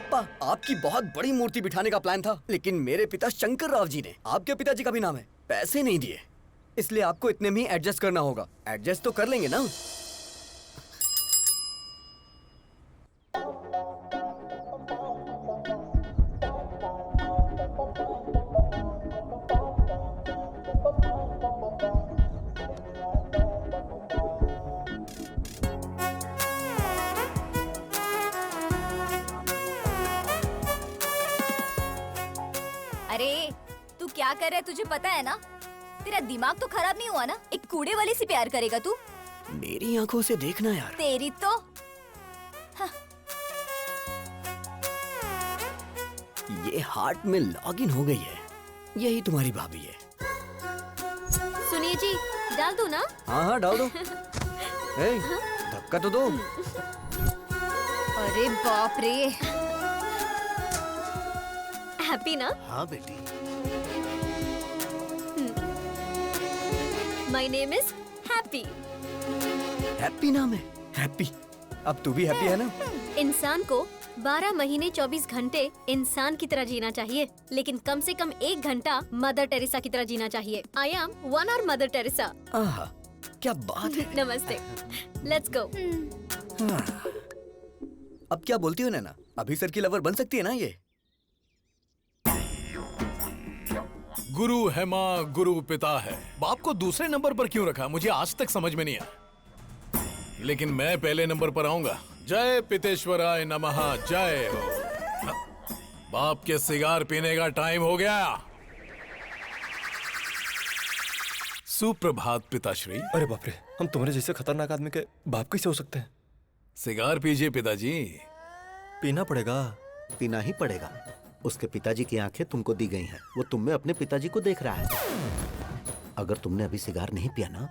पापा, आपकी बहुत बड़ी मूर्ति बिठाने का प्लान था, लेकिन मेरे पिता शंकर राव जी ने, आपके पिताजी का भी नाम है, पैसे नहीं दिए, इसलिए आपको इतने में ही एडजस्ट करना होगा। एडजस्ट तो कर लेंगे ना? अरे तू क्या कर रहा है, तुझे पता है ना? तेरा दिमाग तो खराब नहीं हुआ ना? एक कूड़े वाले से प्यार करेगा तू? मेरी आंखों से देखना यार। तेरी तो ये हार्ट में लॉगिन हो गई है, यही तुम्हारी भाभी है। सुनिए जी, डाल दूं ना? हाँ हाँ डाल दो। ए, धक्का तो दो। अरे बाप रे, हैप्पी ना? हाँ बेटी। My name is happy. Happy नाम है? हैप्पी, अब तू भी हैप्पी है ना? इंसान को 12 महीने 24 घंटे इंसान की तरह जीना चाहिए, लेकिन कम से कम 1 घंटा मदर टेरेसा की तरह जीना चाहिए। I am 1 hour mother Teresa. आहा, क्या बात है। नमस्ते, लेट्स गो। अब क्या बोलती हो नैना, अभी सर की लवर बन सकती है ना ये? गुरु है माँ, गुरु पिता है। बाप को दूसरे नंबर पर क्यों रखा, मुझे आज तक समझ में नहीं आया, लेकिन मैं पहले नंबर पर आऊंगा। जय पितेश्वराय नमः, जय हो। बाप के सिगार पीने का टाइम हो गया। सुप्रभात पिताश्री। अरे बाप रे, हम तुम्हारे जैसे खतरनाक आदमी के बाप कैसे हो सकते हैं? सिगार पीजिए पिताजी। पीना पड़ेगा। पीना ही पड़ेगा। उसके पिताजी की आंखें तुमको दी गई हैं, वो तुम में अपने पिताजी को देख रहा है। अगर तुमने अभी सिगार नहीं पिया ना,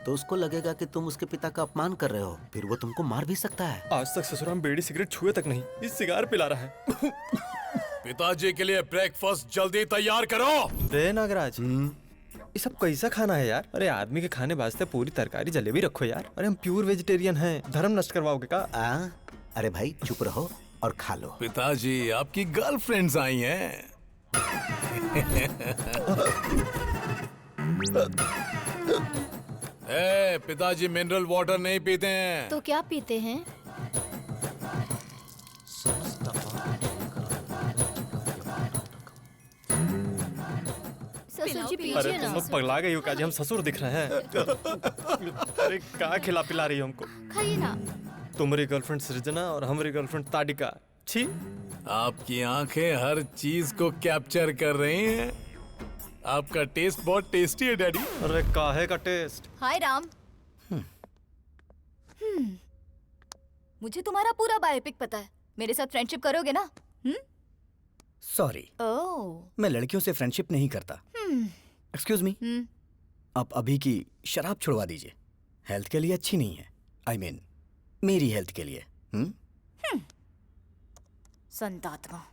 तो उसको लगेगा कि तुम उसके पिता का अपमान कर रहे हो, फिर वो तुमको मार भी सकता है। आज तक ससुराल में बीड़ी सिगरेट छुए तक नहीं, इस सिगार पिला रहा है। पिताजी के लिए ब्रेकफास्ट जल्दी तैयार करो। रे नागराज, ये सब कैसा खाना है यार? अरे आदमी के खाने वास्ते पूरी तरकारी जलेबी रखो यार। अरे हम प्योर वेजिटेरियन हैं, धर्म नष्ट करवाओगे का? अरे भाई चुप रहो और खा लो। पिताजी, आपकी गर्लफ्रेंड्स आई हैं। पिताजी मिनरल वाटर नहीं पीते हैं। तो क्या पीते हैं? ससुर जी अरे पीजिए तुम ना। लोग पगला गई हो काजी, हम ससुर दिख रहे हैं। अरे क्या खिला पिला रही हो हमको? खाइए ना। तुम्हारी गर्लफ्रेंड सृजना और हमारी गर्लफ्रेंड ताडिका। छी। आपकी आंखें हर चीज को कैप्चर कर रही हैं। आपका टेस्ट बहुत टेस्टी है डैडी। अरे काहे का टेस्ट? हाय राम। मुझे तुम्हारा पूरा बायोपिक पता है, मेरे साथ फ्रेंडशिप करोगे ना? सॉरी, ओह, मैं लड़कियों से फ्रेंडशिप नहीं करता। एक्सक्यूज मी, आप अभी की शराब छुड़वा दीजिए, हेल्थ के लिए अच्छी नहीं है। आई मीन मेरी हेल्थ के लिए। संतात्मा।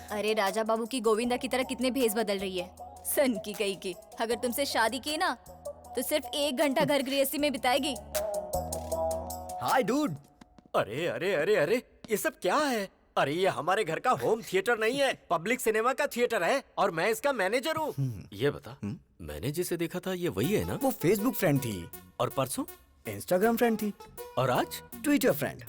अरे राजा बाबू की गोविंदा की तरह कितने भेस बदल रही है, सन की कही की। अगर तुमसे शादी की ना, तो सिर्फ 1 घंटा घर गृहस्थी में बिताएगी। हाय डूड। अरे अरे अरे अरे, ये सब क्या है? अरे ये हमारे घर का होम थिएटर नहीं है, पब्लिक सिनेमा का थिएटर है, और मैं इसका मैनेजर हूँ। ये बता, मैंने जिसे देखा था ये वही है ना? वो फेसबुक फ्रेंड थी, और परसों इंस्टाग्राम फ्रेंड थी, और आज ट्विटर फ्रेंड।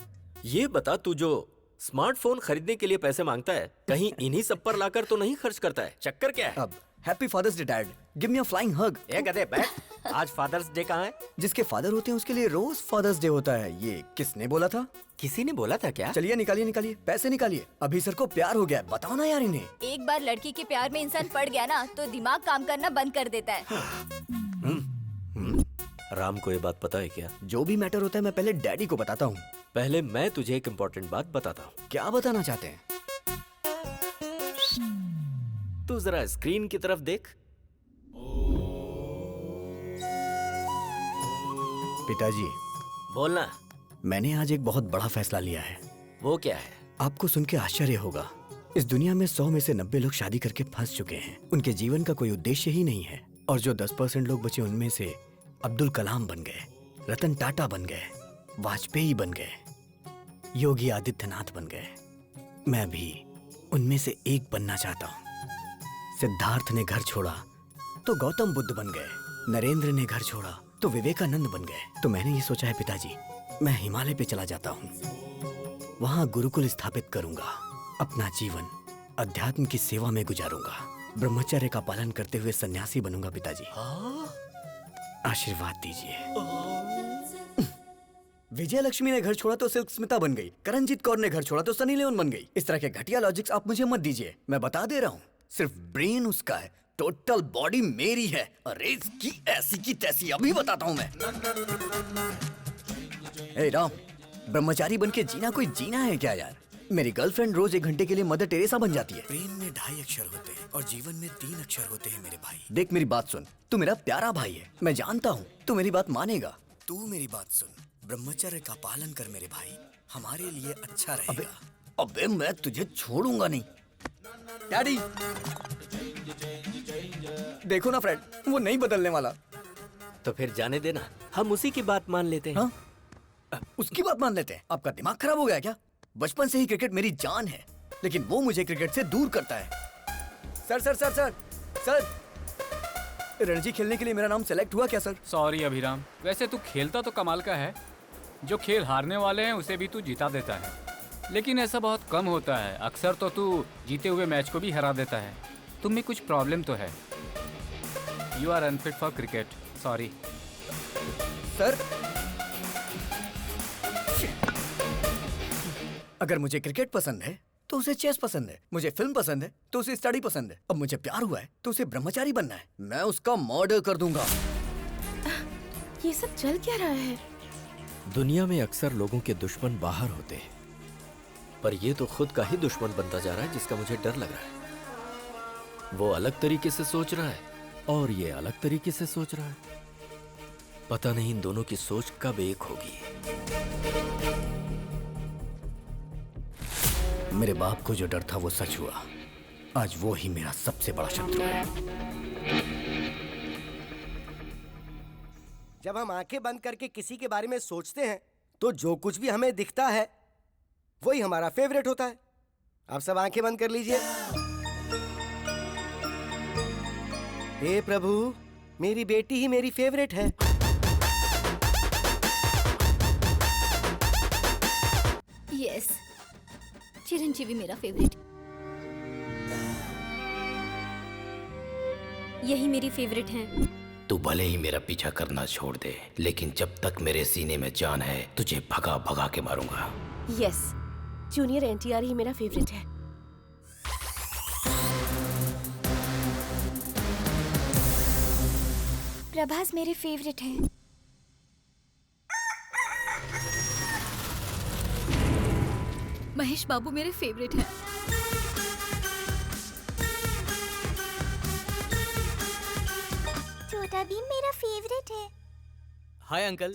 ये बता, तू जो स्मार्टफोन खरीदने के लिए पैसे मांगता है, कहीं इन्हीं सब पर लाकर तो नहीं खर्च करता है? चक्कर क्या है? अब happy father's day dad, give me a flying hug. ए गधे बैठ, आज फादर्स डे कहाँ है? जिसके फादर होते हैं उसके लिए रोज फादर्स डे होता है। ये किसने बोला था? किसी ने बोला था क्या? चलिए निकालिए निकालिए, पैसे निकालिए। अभी सर को प्यार हो गया है, बताओ ना यार इन्हें। एक बार लड़की के प्यार में इंसान पड़ गया ना, तो दिमाग काम करना बंद कर देता है। राम को ये बात पता है क्या? जो भी मैटर होता है मैं पहले डैडी को बताता हूँ। पहले मैं तुझे एक इम्पोर्टेंट बात बताता हूँ। क्या बताना चाहते हैं? तू जरा स्क्रीन की तरफ देख। पिताजी, बोलना। मैंने आज एक बहुत बड़ा फैसला लिया है। वो क्या है? आपको सुन के आश्चर्य होगा, इस दुनिया में 100 में से 90 लोग शादी करके फंस चुके हैं। उनके जीवन का कोई उद्देश्य ही नहीं है। और जो 10% लोग बचे उनमें से अब्दुल कलाम बन गए, रतन टाटा बन गए, वाजपेयी बन गए, योगी आदित्यनाथ बन गए। मैं भी उनमें से एक बनना चाहता हूँ। सिद्धार्थ ने घर छोड़ा तो गौतम बुद्ध बन गए, नरेंद्र ने घर छोड़ा तो विवेकानंद बन गए। तो मैंने ये सोचा है पिताजी, मैं हिमालय पे चला जाता हूँ, वहाँ गुरुकुल स्थापित करूंगा, अपना जीवन अध्यात्म की सेवा में गुजारूंगा, ब्रह्मचर्य का पालन करते हुए सन्यासी बनूंगा। पिताजी आशीर्वाद दीजिए। विजय लक्ष्मी ने घर छोड़ा तो सिल्क स्मिता बन गई, करणजीत कौर ने घर छोड़ा तो सनी लियोन बन गई। इस तरह के घटिया लॉजिक्स आप मुझे मत दीजिए, मैं बता दे रहा हूँ। सिर्फ ब्रेन उसका है, टोटल बॉडी मेरी है। अरे इसकी ऐसी की तैसी अभी बताता हूँ मैं। ए राम, ब्रह्मचारी बन के जीना कोई जीना है क्या यार? मेरी गर्लफ्रेंड रोज 1 घंटे के लिए मदर टेरेसा बन जाती है। प्रेम में 2.5 अक्षर होते हैं और जीवन में 3 अक्षर होते हैं मेरे भाई। देख मेरी बात सुन, तू मेरा प्यारा भाई है, मैं जानता हूँ तू मेरी बात मानेगा। तू मेरी बात सुन, ब्रह्मचर्य का पालन कर मेरे भाई, हमारे लिए अच्छा रहेगा। अबे मैं तुझे छोड़ूंगा नहीं। डैडी देखो ना फ्रेंड, वो नहीं बदलने वाला। तो फिर जाने देना, हम उसी की बात मान लेते हैं। हाँ? उसकी बात मान लेते हैं? आपका दिमाग खराब हो गया क्या? बचपन से ही क्रिकेट मेरी जान है, लेकिन वो मुझे क्रिकेट से दूर करता है। Sir sir sir sir sir, Ranji खेलने के लिए मेरा नाम सेलेक्ट हुआ क्या सर? सॉरी अभिराम, वैसे तू खेलता तो कमाल का है। जो खेल हारने वाले हैं उसे भी तू जिता देता है, लेकिन ऐसा बहुत कम होता है। अक्सर तो तू जीते हुए मैच को भी हरा देता है। तुम में कुछ प्रॉब्लम तो है। You are unfit for cricket, sorry. Sir अगर मुझे क्रिकेट पसंद है तो उसे चेस पसंद है, मुझे फिल्म पसंद है तो उसे स्टडी पसंद है, अब मुझे प्यार हुआ है तो उसे ब्रह्मचारी बनना है। मैं उसका मर्डर कर दूंगा। ये सब चल क्या रहा है? दुनिया में अक्सर लोगों के दुश्मन बाहर होते हैं, पर ये तो खुद का ही दुश्मन बनता जा रहा है, जिसका मुझे डर लग रहा है। वो अलग तरीके से सोच रहा है और ये अलग तरीके से सोच रहा है। पता नहीं इन दोनों की सोच कब एक होगी। मेरे बाप को जो डर था वो सच हुआ। आज वो ही मेरा सबसे बड़ा शत्रु है। जब हम आंखें बंद करके किसी के बारे में सोचते हैं तो जो कुछ भी हमें दिखता है वही हमारा फेवरेट होता है। आप सब आंखें बंद कर लीजिए। हे प्रभु, मेरी बेटी ही मेरी फेवरेट है। यस, चिरंजीवी मेरा फेवरेट। यही मेरी फेवरेट है। तू भले ही मेरा पीछा करना छोड़ दे, लेकिन जब तक मेरे सीने में जान है तुझे भगा भगा के मारूंगा। यस, जूनियर एनटीआर ही मेरा फेवरेट है। प्रभास मेरे फेवरेट है। महेश बाबू मेरे फेवरेट हैं। छोटा भीम मेरा फेवरेट है। Hi uncle.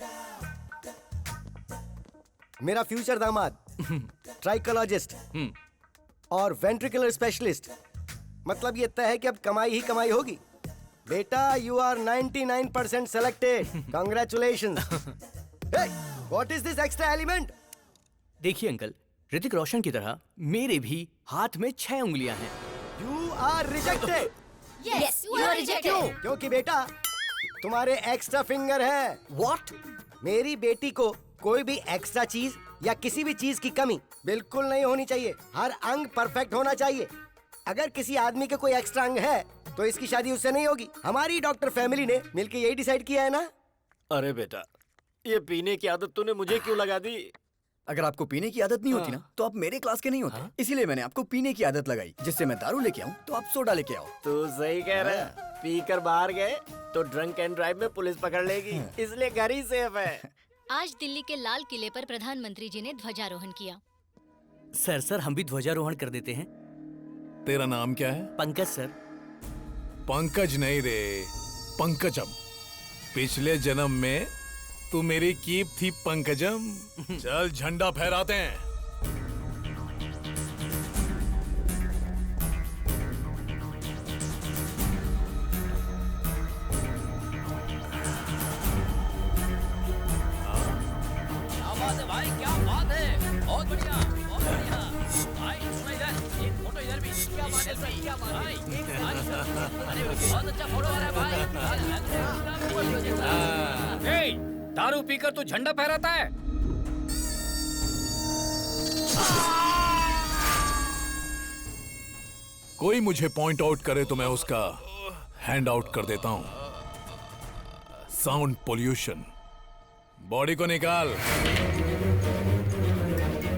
मेरा फ्यूचर दामाद ट्राइकोलॉजिस्ट और वेंट्रिकुलर स्पेशलिस्ट। मतलब ये तय है कि अब कमाई ही कमाई होगी। बेटा, you are 99% selected. Congratulations. What is this extra element? देखिए अंकल, ऋतिक रोशन की तरह मेरे भी हाथ में 6 उंगलियां हैं। You are rejected. Yes, you are rejected. क्योंकि बेटा तुम्हारे एक्स्ट्रा फिंगर है। What? मेरी बेटी को कोई भी एक्स्ट्रा चीज या किसी भी चीज की कमी बिल्कुल नहीं होनी चाहिए। हर अंग परफेक्ट होना चाहिए। अगर किसी आदमी के कोई एक्स्ट्रा अंग है तो इसकी शादी उससे नहीं होगी। हमारी डॉक्टर फैमिली ने मिलकर यही डिसाइड किया है ना। अरे बेटा, ये पीने की आदत तूने मुझे क्यों लगा दी? अगर आपको पीने की आदत नहीं होती ना तो आप मेरे क्लास के नहीं होते। इसीलिए मैंने आपको पीने की आदत लगाई, जिससे मैं दारू लेके आऊं तो आप सोडा लेके आओ। तू सही कह रहा है। पी कर बाहर गए तो ड्रंक एंड ड्राइव में पुलिस पकड़ लेगी, इसलिए घर ही सेफ है। आज दिल्ली के लाल किले पर प्रधानमंत्री जी ने ध्वजारोहण किया। सर हम भी ध्वजारोहण कर देते हैं। तेरा नाम क्या है? पंकज सर। पंकज नहीं रे, पंकजम। पिछले जन्म में तू मेरी कीप थी पंकजम। चल झंडा फहराते हैं। दारू पीकर तू झंडा फहराता है? कोई मुझे पॉइंट आउट करे तो मैं उसका हैंड आउट कर देता हूं। Sound pollution. बॉडी को निकाल।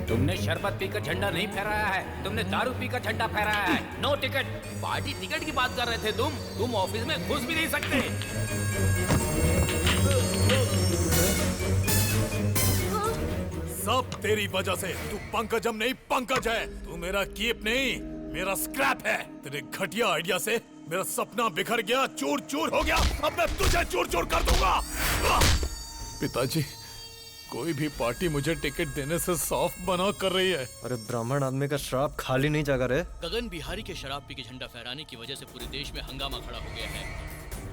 तुमने शरबत पीकर झंडा नहीं फहराया है, तुमने दारू पीकर झंडा फहराया है। No ticket. पार्टी टिकट की बात कर रहे थे तुम ऑफिस में घुस भी नहीं सकते। सब तेरी वजह से। तू पंकजम नहीं पंकज है। तू मेरा कीप नहीं, मेरा स्क्रैप है। तेरे घटिया आइडिया से मेरा सपना बिखर गया, चूर चूर हो गया। अब मैं तुझे चूर चूर कर दूंगा। पिताजी, कोई भी पार्टी मुझे टिकट देने से साफ मना कर रही है। अरे ब्राह्मण आदमी का श्राप खाली नहीं जागा रे। गगन बिहारी के शराब पी के झंडा फहराने की वजह से पूरे देश में हंगामा खड़ा हो गया है।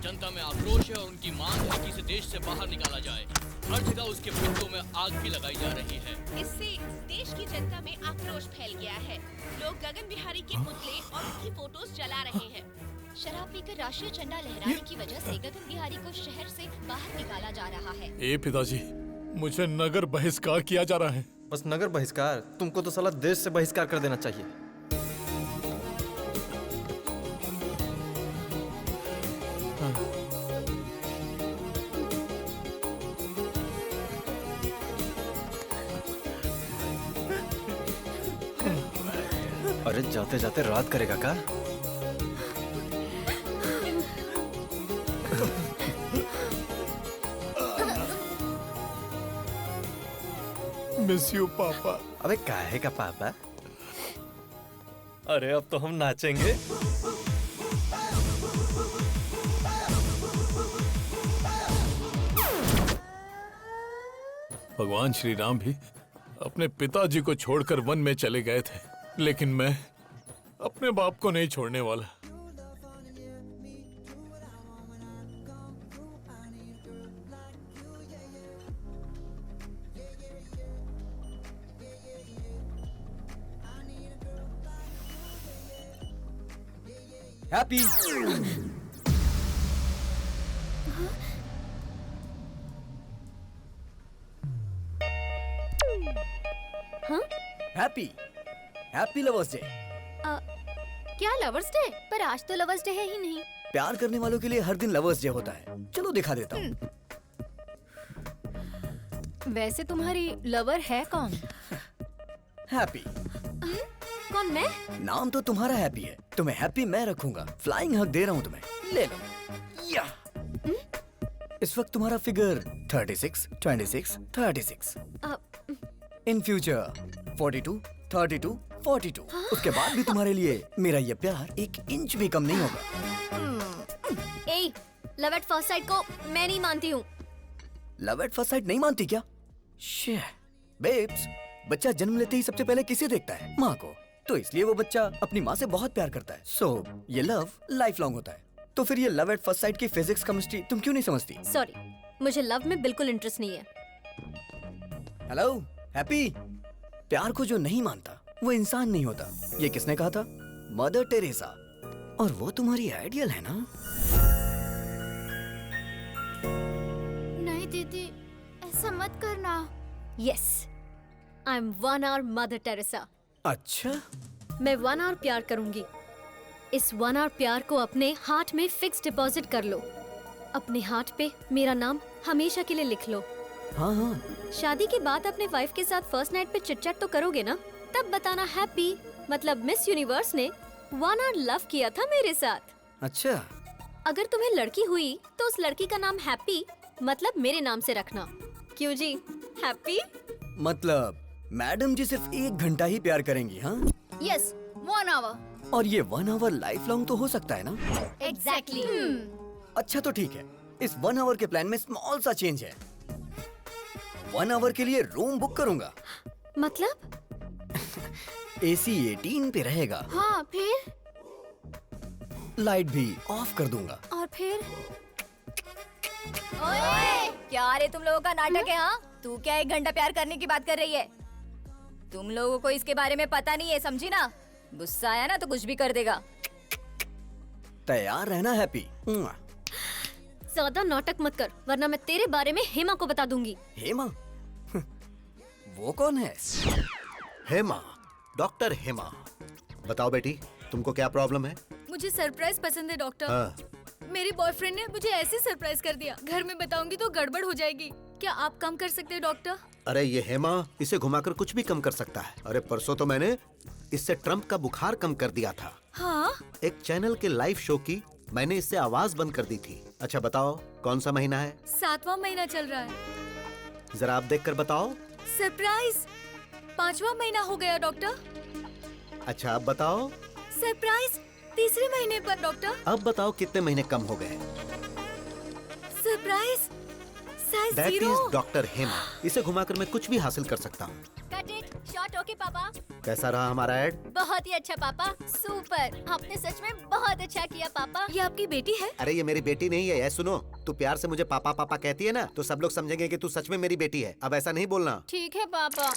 जनता में आक्रोश है और उनकी मांग है कि इसे देश से बाहर निकाला जाए। हर जगह उसके पुतलों में आग भी लगाई जा रही है। इससे देश की जनता में आक्रोश फैल गया है। लोग गगन बिहारी के पुतले और उनकी फोटोज जला रहे हैं। शराब पीकर राष्ट्रीय झंडा लहराने की वजह से गगन बिहारी को शहर से बाहर निकाला जा रहा है। ए पिताजी, मुझे नगर बहिष्कार किया जा रहा है। बस नगर बहिष्कार? तुमको तो साला देश से बहिष्कार कर देना चाहिए। अरे जाते जाते रात करेगा का? मिस यू पापा। अबे काहे का पापा? अरे अब तो हम नाचेंगे। भगवान श्री राम भी अपने पिताजी को छोड़कर वन में चले गए थे, लेकिन मैं अपने बाप को नहीं छोड़ने वाला। हैप्पी। हाँ? Happy happy lovers day. क्या लवर्स डे? पर आज तो लवर्स डे है ही नहीं। प्यार करने वालों के लिए हर दिन लवर्स डे होता है। चलो दिखा देता हूँ। वैसे तुम्हारी लवर है कौन? हैप्पी। कौन, मैं? नाम तो तुम्हारा हैप्पी है, तुम्हें हैप्पी मैं रखूंगा। फ्लाइंग हग दे रहा हूँ तुम्हें, ले लो। या। इस वक्त तुम्हारा फिगर 36, 26, 36। In future 42, 32, 42। उसके बाद भी तुम्हारे लिए मेरा ये प्यार 1 इंच भी कम नहीं होगा। ए, लव एट फर्स्ट साइट को मैं नहीं मानती हूँ। लव एट फर्स्ट साइट नहीं मानती क्या? बेब्स, बच्चा जन्म लेते ही सबसे पहले किसे देखता है? माँ को। तो इसलिए वो बच्चा अपनी माँ से बहुत प्यार करता है। सो ये लव लाइफ लॉन्ग होता है। तो फिर ये लव एट फर्स्ट साइट की फिजिक्स केमिस्ट्री तुम क्यों नहीं समझती? सॉरी, मुझे लव में बिल्कुल इंटरेस्ट नहीं है। Hello happy. प्यार को जो नहीं मानता वो इंसान नहीं होता। ये किसने कहा था? Mother Teresa. और वो तुम्हारी आइडियल है ना? नहीं दीदी, ऐसा मत करना। Yes, I am 1 hour mother Teresa. अच्छा, मैं 1 hour प्यार करूंगी। इस 1 hour प्यार को अपने हार्ट में फिक्स डिपॉजिट कर लो। अपने हार्ट पे मेरा नाम हमेशा के लिए लिख लो। हाँ हाँ। शादी के बाद अपने वाइफ के साथ फर्स्ट नाइट पे चिट-चैट तो करोगे ना? तब बताना हैप्पी मतलब मिस यूनिवर्स ने 1 hour लव किया था मेरे साथ। अच्छा। अगर तुम्हें लड़की हुई तो उस लड़की का नाम हैप्पी मतलब मेरे नाम से रखना। क्यों जी, हैप्पी? मतलब मैडम जी सिर्फ 1 घंटा ही प्यार करेंगी? हाँ यस, 1 hour। और ये 1 hour लाइफ लॉन्ग तो हो सकता है ना? एग्जैक्टली। अच्छा तो ठीक है, इस 1 hour के प्लान में स्मॉल सा चेंज है। 1 hour के लिए रूम बुक करूंगा। मतलब? AC 18 पे रहेगा। हाँ, फिर? लाइट भी ऑफ कर दूंगा। और फिर? ओए, क्या रे तुम लोगों का नाटक है? हाँ, तू क्या 1 घंटा प्यार करने की बात कर रही है? तुम लोगों को इसके बारे में पता नहीं है, समझी ना? गुस्सा आया ना तो कुछ भी कर देगा। तैयार रहना हैप्पी। ज्यादा नाटक मत कर, वरना मैं तेरे बारे में हेमा को बता दूंगी। हेमा? वो कौन है? हेमा, डॉक्टर हेमा। बताओ बेटी, तुमको क्या प्रॉब्लम है? मुझे सरप्राइज पसंद है डॉक्टर। हाँ। मेरे बॉयफ्रेंड ने मुझे ऐसे सरप्राइज कर दिया, घर में बताऊंगी तो गड़बड़ हो जाएगी। क्या आप कम कर सकते हैं डॉक्टर? अरे ये हेमा इसे घुमाकर कुछ भी कम कर सकता है। अरे परसों तो मैंने इससे ट्रम्प का बुखार कम कर दिया था। हाँ? एक चैनल के लाइव शो की मैंने इससे आवाज बंद कर दी थी। अच्छा बताओ, कौन सा महीना है? 7वां महीना चल रहा है। जरा आप देखकर बताओ। सरप्राइज 5वां महीना हो गया डॉक्टर। अच्छा अब बताओ। सरप्राइज 3रे महीने पर डॉक्टर। अब बताओ कितने महीने कम हो गए? Surprise size that 0। Is doctor Hema. इसे घुमाकर मैं कुछ भी हासिल कर सकता हूँ। Cut it shot. ओके पापा। कैसा रहा हमारा ऐड? बहुत ही अच्छा पापा, सुपर। आपने सच में बहुत अच्छा किया पापा। ये आपकी बेटी है? अरे ये मेरी बेटी नहीं है। सुनो, तू प्यार से मुझे पापा पापा कहती है ना, तो सब लोग समझेंगे कि तू सच में मेरी बेटी है। अब ऐसा नहीं बोलना। ठीक है पापा।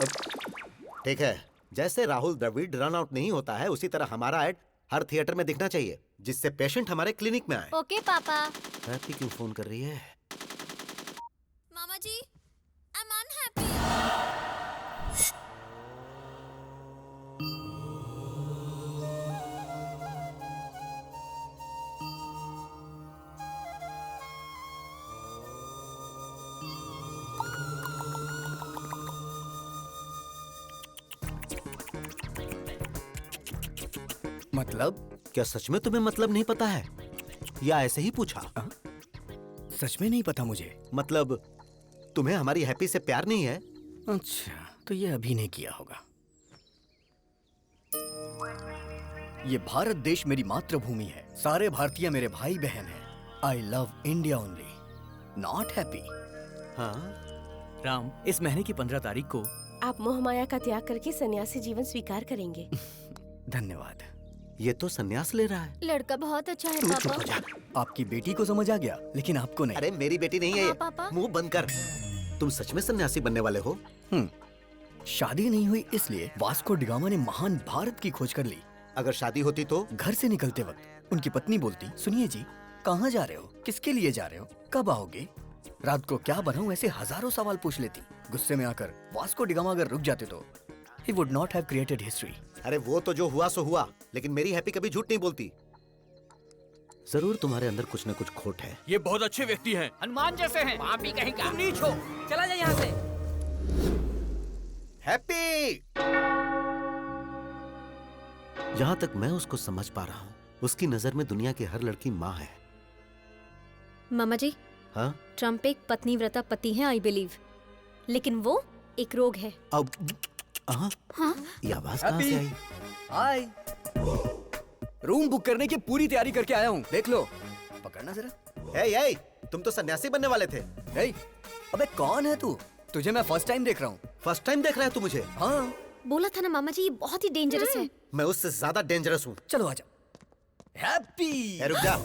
ठीक है। जैसे राहुल द्रविड़ रन आउट नहीं होता है, उसी तरह हमारा ऐड हर थिएटर में दिखना चाहिए, जिससे पेशेंट हमारे क्लिनिक में आए। ओके पापा। हैप्पी क्यों फोन कर रही है? मामा जी, आई एम अनहैप्पी। मतलब? क्या सच में तुम्हें मतलब नहीं पता है, या ऐसे ही पूछा? सच में नहीं पता मुझे। मतलब तुम्हें हमारी हैप्पी से प्यार नहीं है? अच्छा, तो ये अभी नहीं किया होगा। ये भारत देश मेरी मातृभूमि है। सारे भारतीय मेरे भाई बहन हैं। I love India only, not happy. हाँ राम, इस महीने की 15 तारीख को आप मोहमाया का त्याग करके सन्यासी जीवन स्वीकार करेंगे। धन्यवाद। ये तो संन्यास ले रहा है। लड़का बहुत अच्छा है तू चुप पापा। हो जा। आपकी बेटी को समझ आ गया, लेकिन आपको नहीं। अरे मेरी बेटी नहीं है हाँ, ये। पापा। मुंह बंद कर। तुम सच में सन्यासी बनने वाले हो? शादी नहीं हुई इसलिए वास्को डिगामा ने महान भारत की खोज कर ली। अगर शादी होती तो? घर से निकलते वक्त उनकी पत्नी बोलती, सुनिए जी, कहाँ जा रहे हो, किसके लिए जा रहे हो, कब आओगे, रात को क्या बनाऊं, ऐसे हजारों सवाल पूछ लेती। गुस्से में आकर वास्को डिगामा अगर रुक जाते तो he would not have created history। अरे वो तो जो हुआ सो हुआ, लेकिन मेरी हैप्पी कभी झूठ नहीं बोलती। जरूर तुम्हारे अंदर कुछ न कुछ खोट है। ये बहुत अच्छे व्यक्ति हैं, हनुमान जैसे हैं। आप भी कहीं का नीच हो, चला जाए यहाँ से। हैप्पी! जहाँ तक मैं उसको समझ पा रहा हूँ, उसकी नजर में दुनिया की हर लड़की माँ है। मामा जी, हाँ? ट्रम्प एक पत्नीव्रता पति है, आई बिलीव, लेकिन वो एक रोग है। अब हाँ? ये आवाज कहाँ से आई? हाय, रूम बुक करने की पूरी तैयारी करके आया हूँ, देख लो। पकड़ना जरा। ए, तुम तो सन्यासी बनने वाले थे। अबे कौन है तू? तुझे मैं फर्स्ट टाइम देख रहा हूँ। फर्स्ट टाइम देख रहा है तू मुझे? हाँ। बोला था ना मामा जी, ये बहुत ही डेंजरस है। मैं उससे ज्यादा डेंजरस हूँ। चलो आजा। हैप्पी! रुक जा।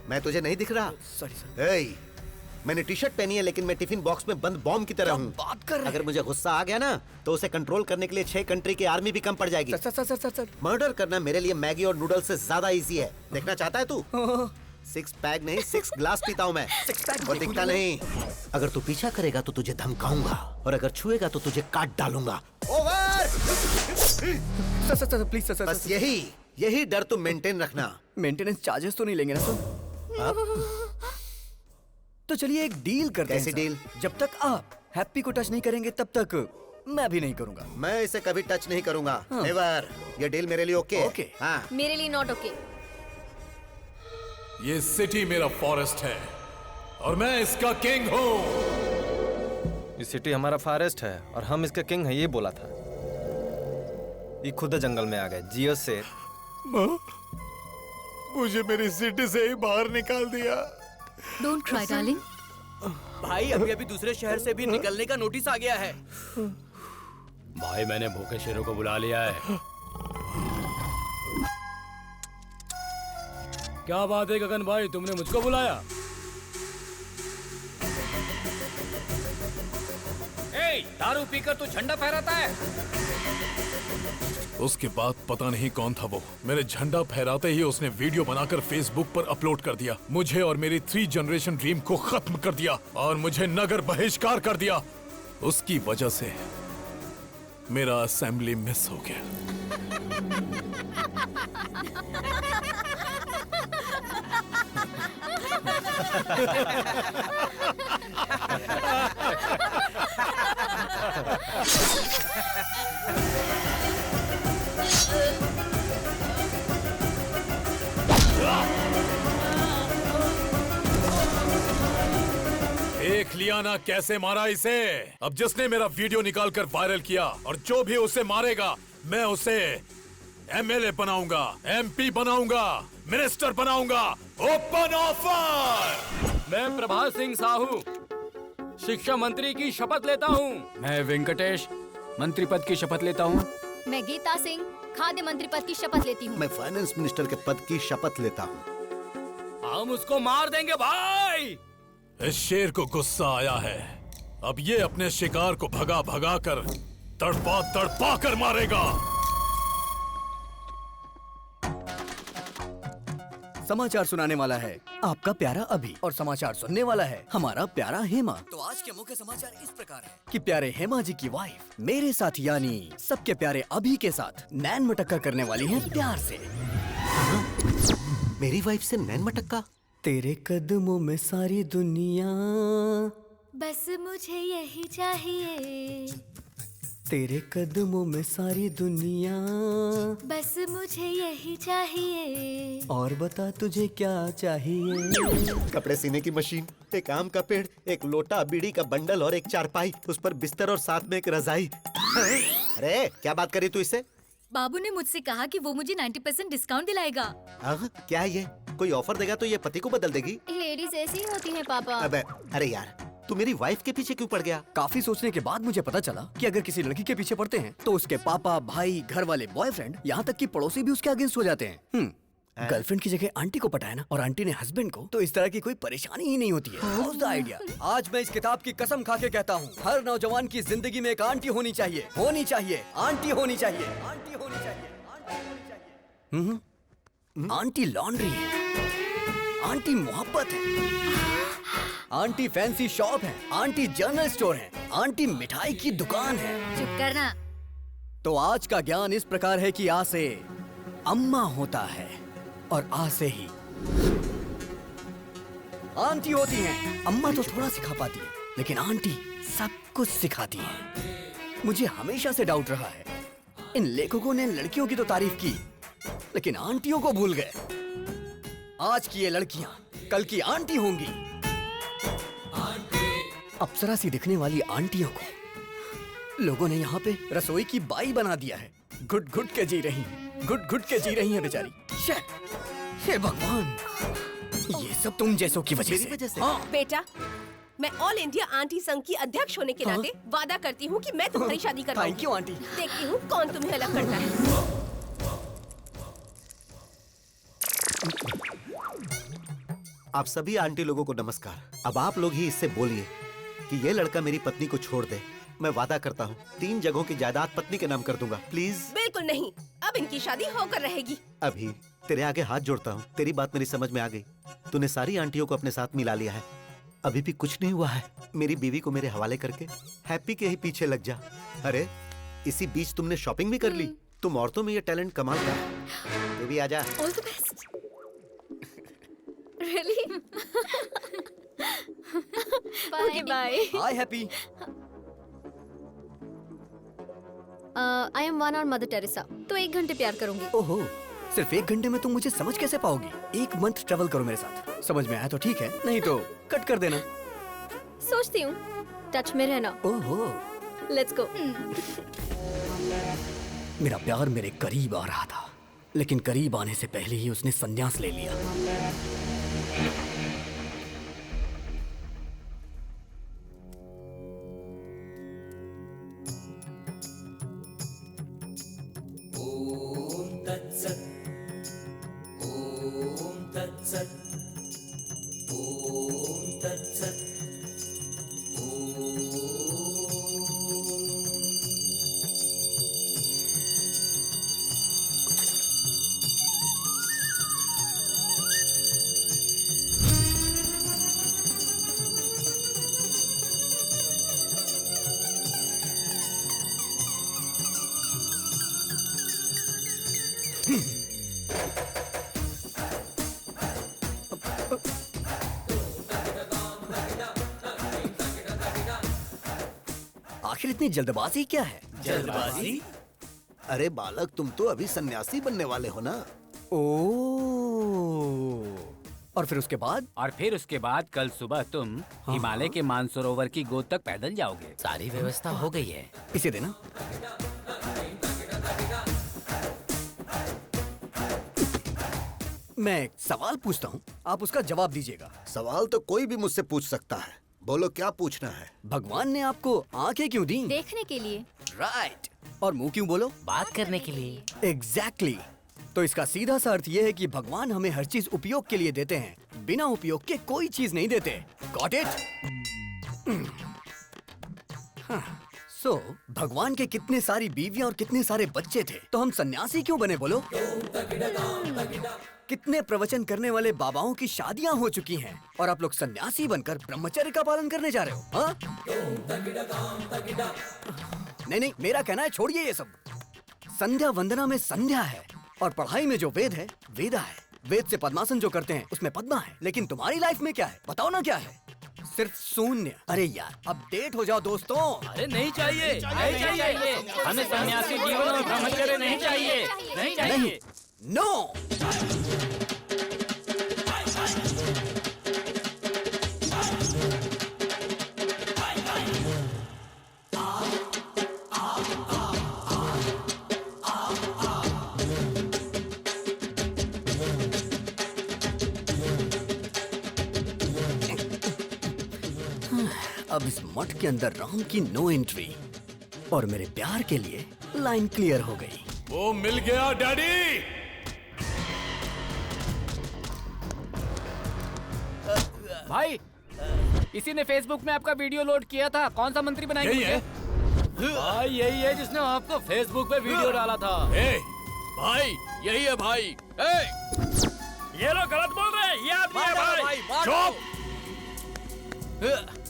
मैं तुझे नहीं दिख रहा? सॉरी। मैंने टी शर्ट पहनी है, लेकिन मैं टिफिन बॉक्स में बंद बॉम्ब की तरह हूँ। बात कर रहे हैं? अगर मुझे गुस्सा आ गया ना, तो उसे कंट्रोल करने के लिए 6 कंट्री की आर्मी भी कम पड़ जाएगी। सर। मर्डर करना मेरे लिए मैगी और नूडल्स से ज्यादा इजी है। देखना चाहता है तू? 6 पैक नहीं, 6 ग्लास पीता हूँ मैं। 6 पैक और दिखता नहीं। अगर तू पीछा करेगा तो तुझे धमकाऊंगा, और अगर छुएगा तो तुझे काट डालूंगा। ओवर! Sir please sir. बस यही डर तुम मेंटेन रखना। मेंटेनेंस चार्जेस तो नहीं लेंगे ना सर? तो चलिए एक डील करते हैं। कैसी डील? जब तक आप हैप्पी को टच नहीं करेंगे तब तक मैं भी नहीं करूंगा। मैं इसे कभी टच नहीं करूंगा। हाँ। नेवर। ये डील मेरे लिए ओके? ओके। हाँ। मेरे लिए नॉट ओके। ये सिटी मेरा फॉरेस्ट है और मैं इसका किंग हूँ। ये सिटी हमारा फॉरेस्ट है और हम इसका किंग है, ये बोला था। ये खुद जंगल में आ गए। जियो शेर। मुझे मेरी सिटी से ही बाहर निकाल दिया। Don't cry darling. भाई अभी दूसरे शहर से भी निकलने का नोटिस आ गया है। भाई मैंने भूखे शेरों को बुला लिया है। क्या बात है गगन भाई, तुमने मुझको बुलाया? ए, दारू पीकर तू झंडा फहराता है। उसके बाद पता नहीं कौन था वो, मेरे झंडा फहराते ही उसने वीडियो बनाकर फेसबुक पर अपलोड कर दिया। मुझे और मेरी 3 जनरेशन ड्रीम को खत्म कर दिया और मुझे नगर बहिष्कार कर दिया। उसकी वजह से मेरा असेंबली मिस हो गया। देख लिया ना कैसे मारा इसे। अब जिसने मेरा वीडियो निकालकर वायरल किया और जो भी उसे मारेगा मैं उसे एमएलए बनाऊंगा, एमपी बनाऊंगा, मिनिस्टर बनाऊंगा। Open offer. मैं प्रभात सिंह साहू शिक्षा मंत्री की शपथ लेता हूँ। मैं वेंकटेश मंत्री पद की शपथ लेता हूँ। मैं गीता सिंह खाद्य मंत्री पद की शपथ लेती हूँ। मैं फाइनेंस मिनिस्टर के पद की शपथ लेता हूँ। हम उसको मार देंगे भाई। इस शेर को गुस्सा आया है। अब ये अपने शिकार को भगा भगा कर तड़पा तड़पा कर मारेगा। समाचार सुनाने वाला है आपका प्यारा अभी और समाचार सुनने वाला है हमारा प्यारा हेमा। तो आज के मुख्य समाचार इस प्रकार है कि प्यारे हेमा जी की वाइफ मेरे साथ यानी सबके प्यारे अभी के साथ नैन मटक्का करने वाली है प्यार से। मेरी वाइफ से नैन मटक्का? तेरे कदमों में सारी दुनिया, बस मुझे यही चाहिए। तेरे कदमों में सारी दुनिया, बस मुझे यही चाहिए। और बता तुझे क्या चाहिए। कपड़े सीने की मशीन, एक आम का पेड़, एक लोटा, बीड़ी का बंडल और एक चारपाई, उस पर बिस्तर और साथ में एक रजाई। अरे क्या बात करी तू इससे? बाबू ने मुझसे कहा कि वो मुझे 90% डिस्काउंट दिलाएगा। क्या ये कोई ऑफर देगा तो ये पति को बदल देगी? लेडीज ऐसी ही होती हैं पापा। अबे अरे यार, तू मेरी वाइफ के पीछे क्यों पड़ गया? काफी सोचने के बाद मुझे पता चला कि अगर किसी लड़की के पीछे पड़ते हैं तो उसके पापा, भाई, घर वाले, बॉयफ्रेंड, यहाँ तक कि पड़ोसी भी उसके अगेंस्ट हो जाते हैं। गर्लफ्रेंड की जगह आंटी को पटाया ना, और आंटी ने हस्बैंड को, तो इस तरह की कोई परेशानी ही नहीं होती है। How's the idea? आज मैं इस किताब की कसम खा के कहता हूँ, हर नौजवान की जिंदगी में एक आंटी होनी चाहिए, होनी चाहिए, आंटी होनी चाहिए, आंटी होनी चाहिए, आंटी होनी चाहिए। आंटी लॉन्ड्री है, आंटी मोहब्बत है, आंटी फैंसी शॉप है, आंटी जनरल स्टोर है, आंटी मिठाई की दुकान है। चुप करना। तो आज का ज्ञान इस प्रकार है कि आ से अम्मा होता है और आ से ही आंटी होती हैं। अम्मा तो थोड़ा सिखा पाती है, लेकिन आंटी सब कुछ सिखाती है। मुझे हमेशा से डाउट रहा है, इन लेखकों ने लड़कियों की तो तारीफ की, लेकिन आंटियों को भूल गए। आज की ये लड़कियां कल की आंटी होंगी। अप्सरा सी दिखने वाली आंटियों को लोगों ने यहाँ पे रसोई की बाई बना दिया है। घुट घुट के जी रही, घुट घुट के जी रही है बेचारी। हे भगवान, ये सब तुम जैसों की वजह से। हाँ। बेटा, मैं ऑल इंडिया आंटी संघ की अध्यक्ष होने के नाते वादा करती हूँ कि मैं तुम्हारी शादी करवाऊंगी। Thank you aunty. देखती हूँ कौन तुम्हें अलग करता है। आप सभी आंटी लोगों को नमस्कार। अब आप लोग ही इससे बोलिए कि ये लड़का मेरी पत्नी को छोड़ दे। मैं वादा करता हूँ 3 जगहों की जायदाद पत्नी के नाम कर दूंगा। प्लीज। बिल्कुल नहीं, अब इनकी शादी होकर रहेगी। अभी तेरे आगे हाथ जोड़ता हूँ, तेरी बात मेरी समझ में आ गई। तूने सारी आंटियों को अपने साथ मिला लिया है, अभी भी कुछ नहीं हुआ है। मेरी बीवी को मेरे हवाले करके हैप्पी के ही पीछे लग जा। अरे इसी बीच तुमने शॉपिंग भी कर ली। तुम औरतों में ये टैलेंट कमाल का है। तू भी आजा। All the best. Really? Okay bye. Hi happy. I am one और मदर टेरेसा, तो 1 घंटे प्यार करूंगी। ओहो, सिर्फ 1 घंटे में तुम मुझे समझ कैसे पाओगी? 1 मंथ ट्रेवल करो मेरे साथ, समझ में आया तो ठीक है, नहीं तो कट कर देना। सोचती हूँ, टच में रहना। ओहो, लेट्स गो। मेरा प्यार मेरे करीब आ रहा था, लेकिन करीब आने से पहले ही उसने संन्यास ले लिया। आखिर इतनी जल्दबाजी क्या है? जल्दबाजी? अरे बालक, तुम तो अभी सन्यासी बनने वाले हो ना। और फिर उसके बाद? और फिर उसके बाद कल सुबह तुम हिमालय के मानसरोवर की गोद तक पैदल जाओगे। सारी व्यवस्था हो गई है। इसे देना। मैं एक सवाल पूछता हूँ, आप उसका जवाब दीजिएगा। सवाल तो कोई भी मुझसे पूछ सकता है, बोलो क्या पूछना है। भगवान ने आपको आंखें क्यों दी? देखने के लिए। राइट। और मुंह क्यों बोलो? बात करने के लिए। एग्जैक्टली। तो इसका सीधा सा अर्थ ये है कि भगवान हमें हर चीज उपयोग के लिए देते हैं, बिना उपयोग के कोई चीज नहीं देते। Got it? सो भगवान के कितने सारी बीवियां और कितने सारे बच्चे थे, तो हम सन्यासी क्यों बने बोलो? कितने प्रवचन करने वाले बाबाओं की शादियां हो चुकी हैं और आप लोग सन्यासी बनकर ब्रह्मचर्य का पालन करने जा रहे हो, हाँ? नहीं, मेरा कहना है छोड़िए ये सब। संध्या वंदना में संध्या है और पढ़ाई में जो वेद है वेदा है। वेद से पद्मासन जो करते हैं उसमें पद्मा है, लेकिन तुम्हारी लाइफ में क्या है बताओ ना? क्या है? सिर्फ शून्य। अरे यार अपडेट हो जाओ दोस्तों। अरे नहीं चाहिए, नहीं चाहिए, हमें सन्यासी जीवन और ब्रह्मचर्य नहीं चाहिए, नहीं चाहिए। नो। अब इस मठ के अंदर राम की नो एंट्री और मेरे प्यार के लिए लाइन क्लियर हो गई। वो मिल गया डैडी। भाई, इसी ने फेसबुक में आपका वीडियो लोड किया था। कौन सा मंत्री बनाएंगे? यही है? भाई यही है जिसने आपको फेसबुक पे वीडियो डाला था। भाई यही है भाई। ये लोग गलत बोल रहे हैं, ये आदमी है भाई। चुप।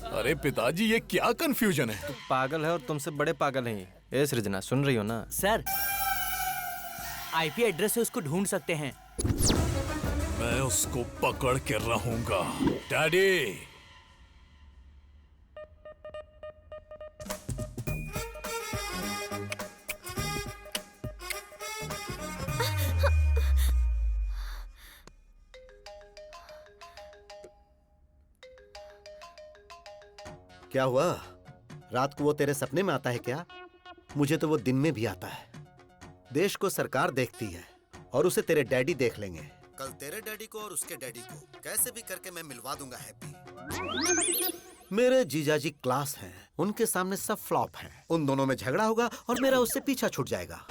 अरे पिताजी, ये क्या कंफ्यूजन है? तू पागल है और तुमसे बड़े पागल हैं। ए सृजना, सुन रही हो ना? सर, आईपी एड्रेस से उसको ढूंढ सकते हैं। मैं उसको पकड़ के रहूंगा डैडी। क्या हुआ? रात को वो तेरे सपने में आता है क्या? मुझे तो वो दिन में भी आता है। देश को सरकार देखती है और उसे तेरे डैडी देख लेंगे। कल तेरे डैडी को और उसके डैडी को कैसे भी करके मैं मिलवा दूंगा हैप्पी। मेरे जीजाजी क्लास हैं, उनके सामने सब फ्लॉप हैं। उन दोनों में झगड़ा होगा और मेरा उससे पीछा छूट जाएगा।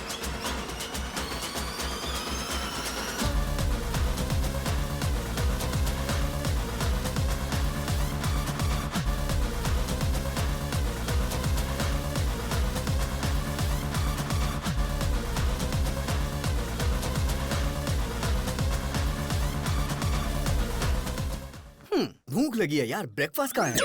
भूख लगी है यार, ब्रेकफास्ट कहाँ है?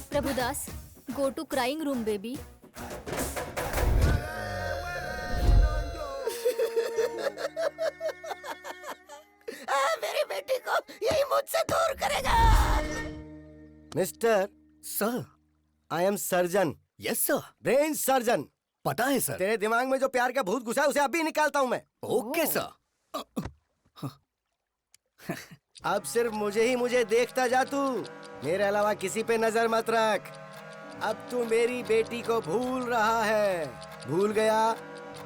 Prabhudas, go to crying room baby. मेरी बेटी को यही मुझसे दूर करेगा। Mister sir, I am surgeon. Yes sir. Brain surgeon. पता है सर। तेरे दिमाग में जो प्यार का भूत घुसा है उसे अभी निकालता हूँ मैं। Okay sir. अब सिर्फ मुझे देखता जा तू, मेरे अलावा किसी पे नजर मत रख। अब तू मेरी बेटी को भूल रहा है। भूल गया,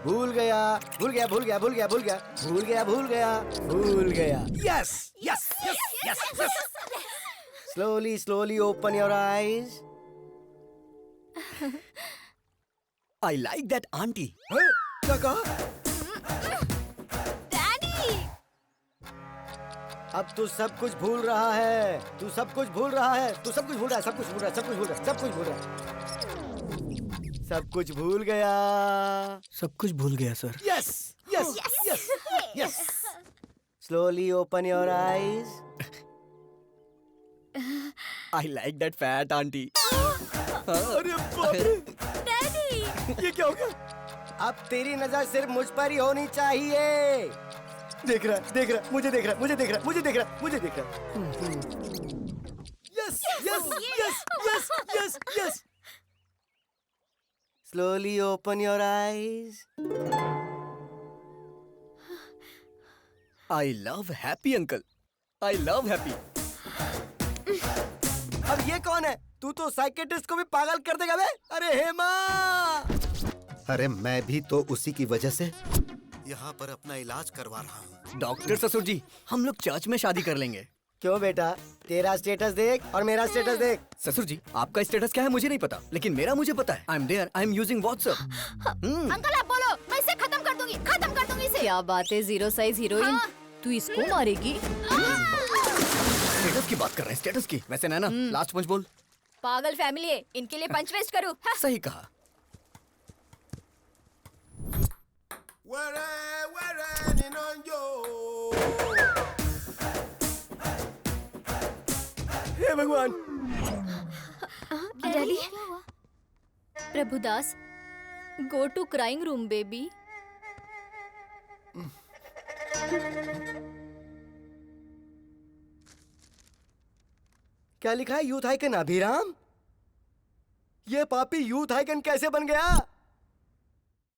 भूल गया, भूल गया, भूल गया, भूल गया, भूल गया, भूल गया, भूल गया, भूल गया। Yes yes yes yes yes. Slowly slowly open your eyes. I like that aunty. क्या कहा? अब तू सब कुछ भूल रहा है। तू सब कुछ भूल रहा है। तू सब कुछ भूल रहा है। सब कुछ भूल रहा है। सब कुछ भूल रहा है। सब कुछ भूल रहा है। सब कुछ भूल गया। सब कुछ भूल गया sir. Yes yes yes yes. Slowly open your eyes. I like that fat aunty. अरे बाप रे। डैडी ये क्या हो गया? अब तेरी नजर सिर्फ मुझ पर ही होनी चाहिए। देख रहा, देख रहा, मुझे देख रहा, मुझे देख रहा, मुझे देख रहा, मुझे देख रहा। Yes yes yes yes yes yes. Slowly open your eyes. I love happy uncle. I love happy. अब ये कौन है? तू तो साइकेट्रिस्ट को भी पागल कर देगा बे। अरे हेमा। अरे मैं भी तो उसी की वजह से यहाँ पर अपना इलाज करवा रहा हूँ। डॉक्टर ससुर जी, हम लोग चर्च में शादी कर लेंगे। क्यों बेटा? तेरा स्टेटस देख और मेरा स्टेटस देख। ससुर जी, आपका स्टेटस क्या है मुझे नहीं पता, लेकिन मेरा मुझे पता है। I am there, I am using WhatsApp. Uncle आप बोलो, मैं इसे खत्म कर दूंगी इसे। क्या बात है जीरो साइज हीरोइन, तू इसको मारेगी? स्टेटस की बात कर रहे हैं, स्टेटस की। वैसे नैना, लास्ट पंच बोल। पागल फैमिली है, इनके लिए पंच वेस्ट करूँ? सही कहा। हे भगवान। Daddy Prabhudas, go to crying room baby. क्या लिखा है? Youth icon Abhiram. ये पापी यूथ आइकन कैसे बन गया?